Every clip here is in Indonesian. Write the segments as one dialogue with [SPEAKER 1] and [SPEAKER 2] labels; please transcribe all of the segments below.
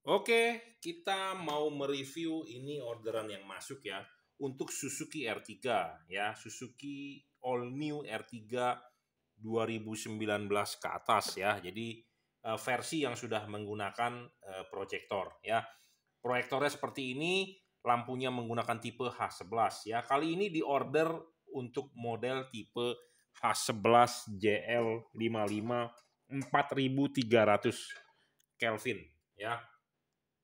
[SPEAKER 1] Oke, kita mau mereview ini orderan yang masuk ya untuk Suzuki R3 ya, Suzuki All New R3 2019 ke atas ya. Jadi versi yang sudah menggunakan proyektor ya. Proyektornya seperti ini, lampunya menggunakan tipe H11 ya. Kali ini diorder untuk model tipe H11 JL55 4300 Kelvin ya.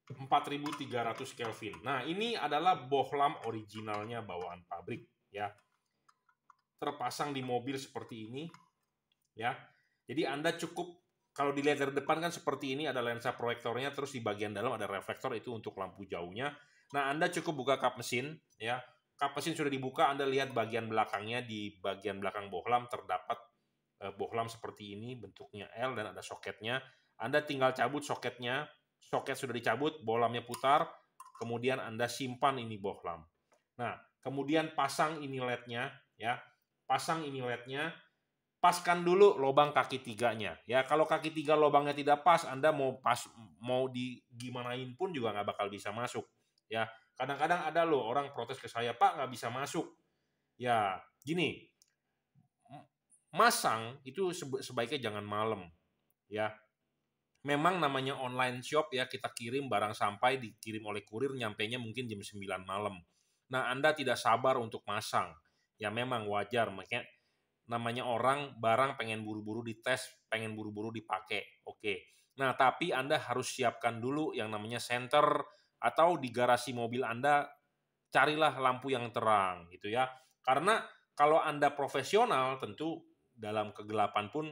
[SPEAKER 1] 4300 Kelvin. Nah, ini adalah bohlam originalnya bawaan pabrik ya. Terpasang di mobil seperti ini ya. Jadi Anda cukup kalau dilihat dari depan kan seperti ini ada lensa proyektornya, terus di bagian dalam ada reflektor itu untuk lampu jauhnya. Nah, Anda cukup buka kap mesin ya. Kap mesin sudah dibuka, Anda lihat bagian belakangnya, di bagian belakang bohlam terdapat bohlam seperti ini, bentuknya L dan ada soketnya. Anda tinggal cabut soketnya, soket sudah dicabut, bohlamnya putar, kemudian Anda simpan ini bohlam. Nah, kemudian pasang ini LED-nya ya. Pasang ini LED-nya, paskan dulu lubang kaki tiganya ya. Kalau kaki tiga lubangnya tidak pas, Anda mau gimanain pun juga nggak bakal bisa masuk ya. Kadang-kadang ada loh orang protes ke saya, Pak nggak bisa masuk ya. Gini, masang itu sebaiknya jangan malam ya. Memang namanya online shop ya, kita kirim barang sampai dikirim oleh kurir, nyampainya mungkin jam 9 malam. Nah, Anda tidak sabar untuk masang. Ya memang wajar, makanya namanya orang barang pengen buru-buru dites, pengen buru-buru dipakai. Oke. Nah, tapi Anda harus siapkan dulu yang namanya senter, atau di garasi mobil Anda carilah lampu yang terang gitu ya. Karena kalau Anda profesional tentu dalam kegelapan pun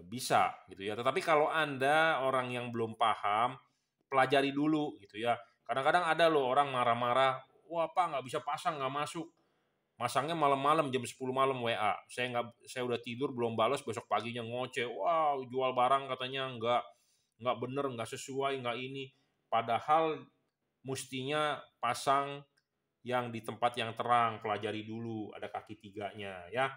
[SPEAKER 1] bisa gitu ya. Tetapi kalau Anda orang yang belum paham, pelajari dulu gitu ya. Kadang-kadang ada loh orang marah-marah, wah Pak nggak bisa pasang, nggak masuk. Masangnya malam-malam jam 10 malam WA. Saya udah tidur belum balas, besok paginya ngoceh. Wow, jual barang katanya nggak bener, nggak sesuai, nggak ini. Padahal mestinya pasang yang di tempat yang terang, pelajari dulu, ada kaki tiganya ya.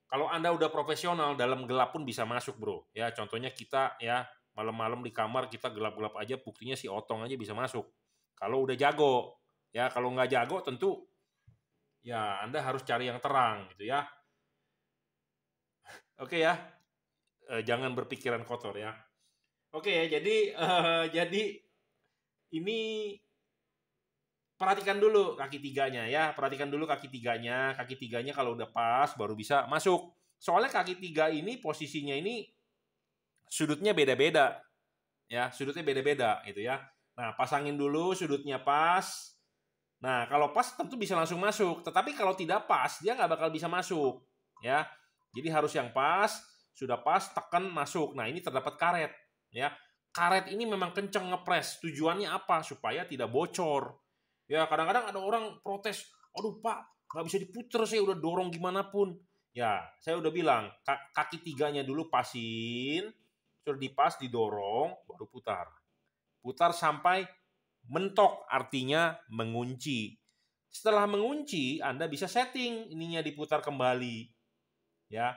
[SPEAKER 1] Kalau Anda udah profesional, dalam gelap pun bisa masuk, bro. Ya, contohnya kita ya, malam-malam di kamar kita gelap-gelap aja, buktinya si Otong aja bisa masuk. Kalau udah jago, ya kalau nggak jago tentu ya Anda harus cari yang terang gitu ya. Oke ya, jangan berpikiran kotor ya. Oke ya, jadi ini perhatikan dulu kaki tiganya ya, perhatikan dulu kaki tiganya kalau udah pas baru bisa masuk. Soalnya kaki tiga ini posisinya ini sudutnya beda-beda ya, sudutnya beda-beda gitu ya. Nah, pasangin dulu sudutnya pas. Nah, kalau pas tentu bisa langsung masuk, tetapi kalau tidak pas dia nggak bakal bisa masuk ya. Jadi harus yang pas, sudah pas tekan masuk. Nah, ini terdapat karet ya. Karet ini memang kenceng ngepres. Tujuannya apa? Supaya tidak bocor. Ya, kadang-kadang ada orang protes, aduh Pak, nggak bisa diputer, saya udah dorong gimana pun. Ya, saya udah bilang, kaki tiganya dulu pasin, sudah dipas, didorong, baru putar. Putar sampai mentok, artinya mengunci. Setelah mengunci, Anda bisa setting ininya diputar kembali. Ya,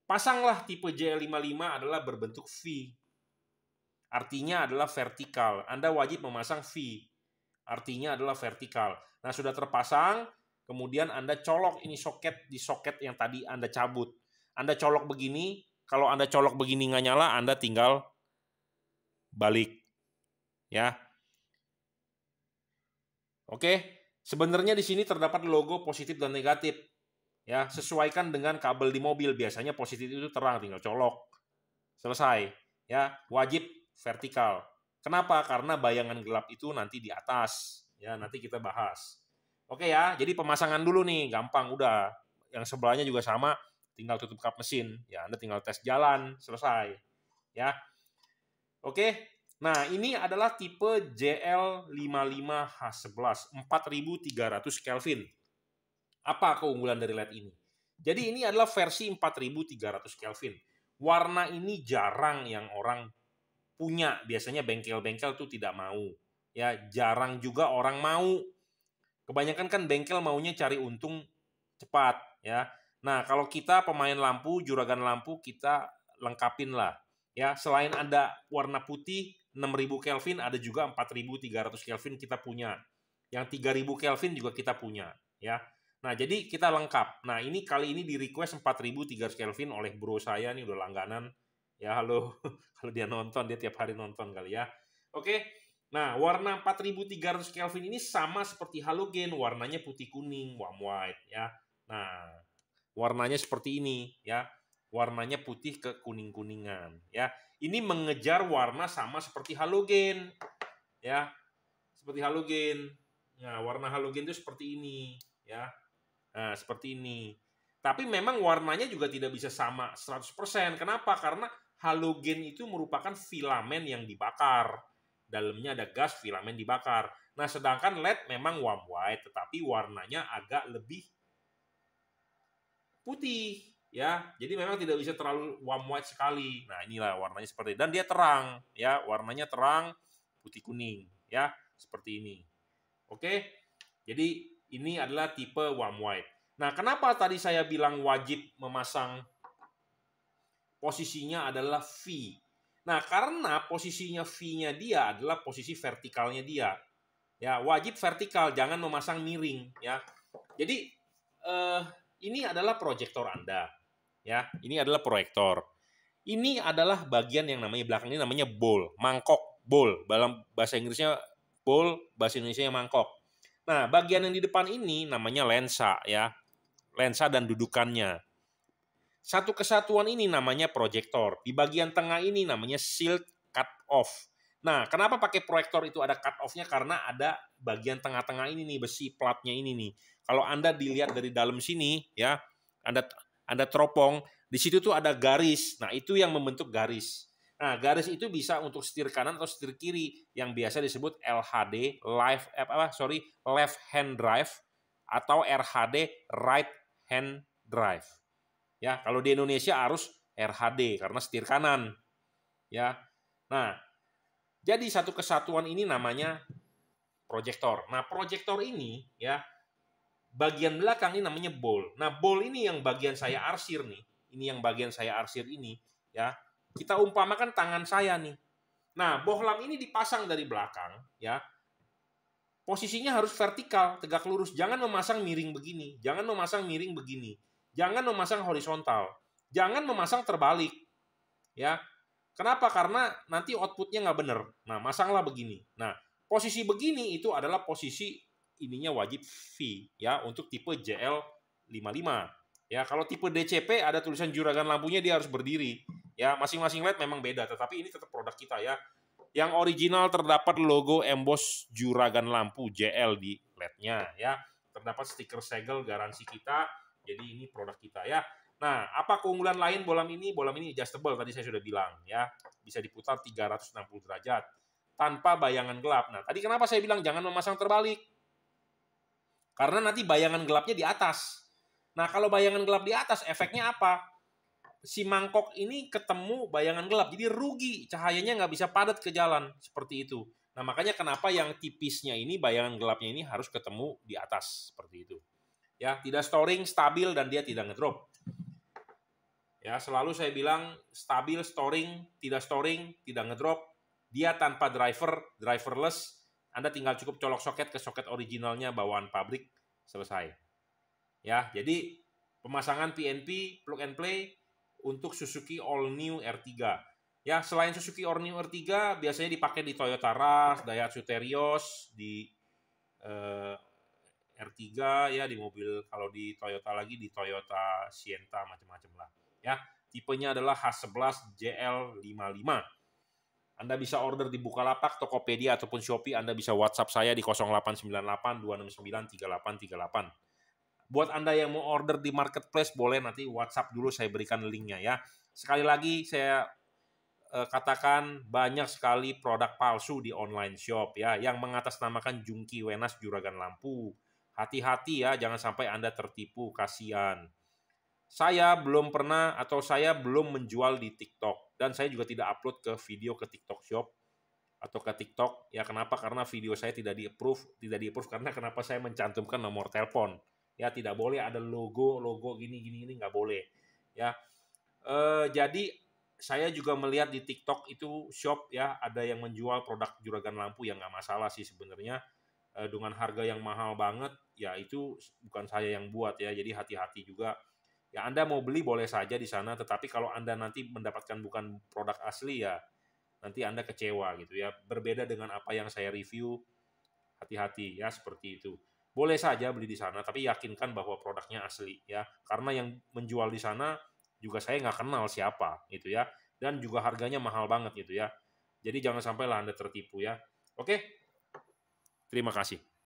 [SPEAKER 1] pasanglah tipe J55 adalah berbentuk V. Artinya adalah vertikal. Anda wajib memasang V. Artinya adalah vertikal. Nah, sudah terpasang, kemudian Anda colok ini soket di soket yang tadi Anda cabut. Anda colok begini, kalau Anda colok begini nggak nyala, Anda tinggal balik. Ya. Oke, sebenarnya di sini terdapat logo positif dan negatif. Ya, sesuaikan dengan kabel di mobil. Biasanya positif itu terang, tinggal colok. Selesai. Ya, wajib vertikal. Kenapa? Karena bayangan gelap itu nanti di atas. Ya, nanti kita bahas. Oke ya, jadi pemasangan dulu nih, gampang udah. Yang sebelahnya juga sama, tinggal tutup kap mesin. Ya, Anda tinggal tes jalan, selesai. Ya. Oke. Nah, ini adalah tipe JL55H11 4300 Kelvin. Apa keunggulan dari LED ini? Jadi ini adalah versi 4300 Kelvin. Warna ini jarang yang orang punya. Biasanya bengkel-bengkel tuh tidak mau. Ya, jarang juga orang mau. Kebanyakan kan bengkel maunya cari untung cepat, ya. Nah, kalau kita pemain lampu, juragan lampu, kita lengkapin lah. Ya, selain ada warna putih, 6000 Kelvin, ada juga 4300 Kelvin kita punya. Yang 3000 Kelvin juga kita punya, ya. Nah, jadi kita lengkap. Nah, ini kali ini di request 4300 Kelvin oleh bro saya nih, udah langganan. Ya, halo. Kalau dia nonton, dia tiap hari nonton kali ya. Oke. Nah, warna 4300 Kelvin ini sama seperti halogen, warnanya putih kuning, warm white ya. Nah, warnanya seperti ini ya. Warnanya putih ke kuning-kuningan ya. Ini mengejar warna sama seperti halogen ya. Seperti halogen. Nah, warna halogen itu seperti ini ya. Nah, seperti ini. Tapi memang warnanya juga tidak bisa sama 100%. Kenapa? Karena halogen itu merupakan filamen yang dibakar. Dalamnya ada gas, filamen dibakar. Nah, sedangkan LED memang warm white, tetapi warnanya agak lebih putih. Ya, jadi memang tidak bisa terlalu warm white sekali. Nah, inilah warnanya seperti ini. Dan dia terang, ya, warnanya terang, putih kuning, ya, seperti ini. Oke, jadi ini adalah tipe warm white. Nah, kenapa tadi saya bilang wajib memasang posisinya adalah V? Nah, karena posisinya V-nya dia adalah posisi vertikalnya dia. Ya, wajib vertikal, jangan memasang miring, ya. Jadi ini adalah proyektor Anda. Ya, ini adalah proyektor. Ini adalah bagian yang namanya belakang ini namanya bowl, mangkok, bowl. Dalam bahasa Inggrisnya bowl, bahasa Indonesianya mangkok. Nah, bagian yang di depan ini namanya lensa ya. Lensa dan dudukannya. Satu kesatuan ini namanya proyektor. Di bagian tengah ini namanya shield cut off. Nah, kenapa pakai proyektor itu ada cut off-nya? Karena ada bagian tengah-tengah ini nih, besi platnya ini nih. Kalau Anda dilihat dari dalam sini ya, Anda teropong, di situ tuh ada garis. Nah, itu yang membentuk garis. Nah, garis itu bisa untuk setir kanan atau setir kiri yang biasa disebut LHD, left hand drive atau RHD, right hand drive. Ya, kalau di Indonesia harus RHD karena setir kanan. Ya. Nah, jadi satu kesatuan ini namanya proyektor. Nah, proyektor ini ya bagian belakang ini namanya bowl. Nah, bowl ini yang bagian saya arsir nih. Ini yang bagian saya arsir ini ya. Kita umpamakan tangan saya nih. Nah, bohlam ini dipasang dari belakang ya. Posisinya harus vertikal, tegak lurus. Jangan memasang miring begini, jangan memasang miring begini. Jangan memasang horizontal. Jangan memasang terbalik. Ya. Kenapa? Karena nanti outputnya nggak benar. Nah, masanglah begini. Nah, posisi begini itu adalah posisi ininya wajib V ya untuk tipe JL55. Ya, kalau tipe DCP ada tulisan juragan lampunya dia harus berdiri. Ya, masing-masing LED memang beda, tetapi ini tetap produk kita ya. Yang original terdapat logo emboss juragan lampu JL di LED-nya ya. Terdapat stiker segel garansi kita. Jadi ini produk kita ya. Nah, apa keunggulan lain bohlam ini? Bohlam ini adjustable tadi saya sudah bilang ya. Bisa diputar 360 derajat tanpa bayangan gelap. Nah, tadi kenapa saya bilang jangan memasang terbalik? Karena nanti bayangan gelapnya di atas. Nah, kalau bayangan gelap di atas, efeknya apa? Si mangkok ini ketemu bayangan gelap, jadi rugi. Cahayanya nggak bisa padat ke jalan, seperti itu. Nah, makanya kenapa yang tipisnya ini, bayangan gelapnya ini harus ketemu di atas, seperti itu. Ya, tidak storing, stabil, dan dia tidak ngedrop. Ya, selalu saya bilang stabil, storing, tidak ngedrop. Dia tanpa driverless. Anda tinggal cukup colok soket ke soket originalnya bawaan pabrik, selesai. Ya, jadi pemasangan PNP plug and play untuk Suzuki All New R3. Ya, selain Suzuki All New R3 biasanya dipakai di Toyota Rush, Daihatsu Terios, di R3 ya, di mobil, kalau di Toyota lagi di Toyota Sienta, macam-macam lah. Ya, tipenya adalah H11 JL55. Anda bisa order di Bukalapak, Tokopedia, ataupun Shopee. Anda bisa WhatsApp saya di 0898 269 3838. Buat Anda yang mau order di marketplace, boleh nanti WhatsApp dulu, saya berikan linknya ya. Sekali lagi saya katakan banyak sekali produk palsu di online shop ya, yang mengatasnamakan Jungki Wenas Juragan Lampu. Hati-hati ya, jangan sampai Anda tertipu, kasihan. Saya belum pernah atau saya belum menjual di TikTok, dan saya juga tidak upload ke video ke TikTok Shop atau ke TikTok. Ya, kenapa? Karena video saya tidak di-approve karena kenapa saya mencantumkan nomor telepon. Ya, tidak boleh ada logo gini nggak boleh. Ya. Jadi saya juga melihat di TikTok itu shop ya, ada yang menjual produk juragan lampu yang nggak masalah sih sebenarnya. Dengan harga yang mahal banget, ya itu bukan saya yang buat ya, jadi hati-hati juga. Ya Anda mau beli boleh saja di sana, tetapi kalau Anda nanti mendapatkan bukan produk asli ya, nanti Anda kecewa gitu ya. Berbeda dengan apa yang saya review, hati-hati ya seperti itu. Boleh saja beli di sana, tapi yakinkan bahwa produknya asli ya. Karena yang menjual di sana juga saya nggak kenal siapa gitu ya, dan juga harganya mahal banget gitu ya. Jadi jangan sampailah Anda tertipu ya. Oke, terima kasih.